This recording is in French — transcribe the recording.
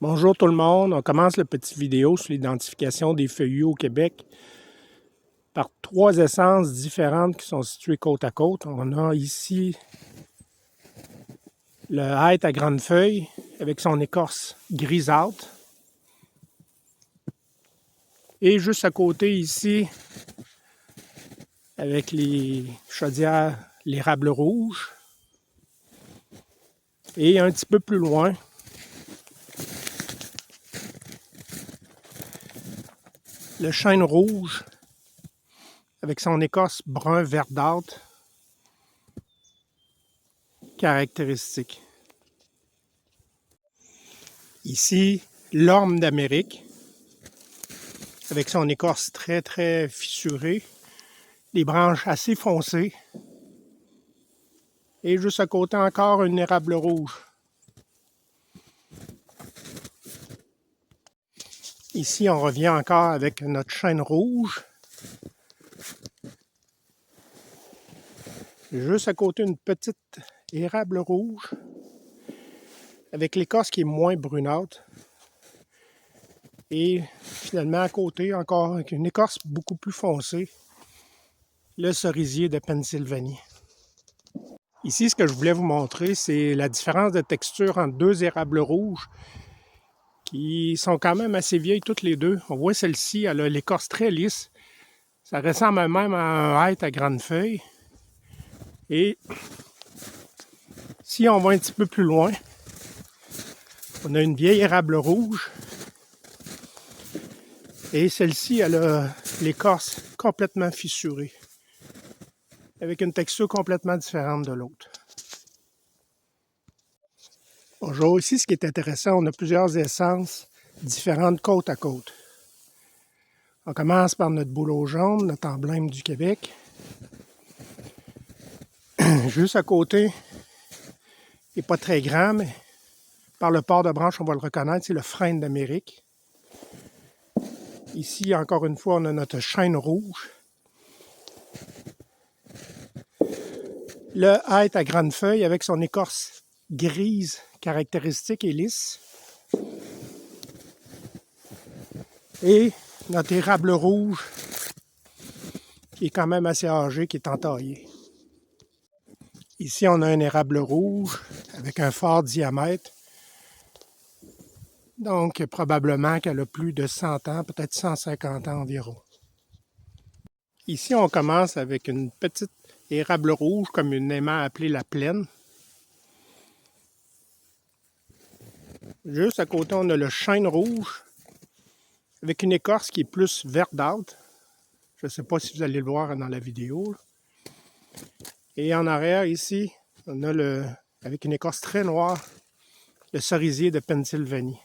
Bonjour tout le monde, on commence la petite vidéo sur l'identification des feuillus au Québec par 3 essences différentes qui sont situées côte à côte. On a ici le hêtre à grande feuille avec son écorce grisâtre. Et juste à côté ici, avec les chaudières, l'érable rouge. Et un petit peu plus loin, le chêne rouge avec son écorce brun verdâtre caractéristique. Ici, l'orme d'Amérique avec son écorce très fissurée, les branches assez foncées. Et juste à côté encore un érable rouge. Ici, on revient encore avec notre chêne rouge. Juste à côté, une petite érable rouge avec l'écorce qui est moins brunâtre. Et finalement, à côté, encore avec une écorce beaucoup plus foncée, le cerisier de Pennsylvanie. Ici, ce que je voulais vous montrer, c'est la différence de texture entre deux érables rouges qui sont quand même assez vieilles toutes les deux. On voit celle-ci, elle a l'écorce très lisse. Ça ressemble même à un hêtre à grande feuille. Et si on va un petit peu plus loin, on a une vieille érable rouge. Et celle-ci, elle a l'écorce complètement fissurée, avec une texture complètement différente de l'autre. Bonjour, ici ce qui est intéressant, on a plusieurs essences différentes côte à côte. On commence par notre bouleau jaune, notre emblème du Québec. Juste à côté, il n'est pas très grand, mais par le port de branche, on va le reconnaître, c'est le frêne d'Amérique. Ici, encore une fois, on a notre chêne rouge. Le hêtre à grande feuille avec son écorce grise caractéristique et lisse. Et notre érable rouge, qui est quand même assez âgé, qui est entaillé. Ici, on a un érable rouge avec un fort diamètre. Donc, probablement qu'elle a plus de 100 ans, peut-être 150 ans environ. Ici, on commence avec une petite érable rouge, communément appelée la plaine. Juste à côté, on a le chêne rouge, avec une écorce qui est plus verdâtre. Je ne sais pas si vous allez le voir dans la vidéo. Et en arrière, ici, on a avec une écorce très noire, le cerisier de Pennsylvanie.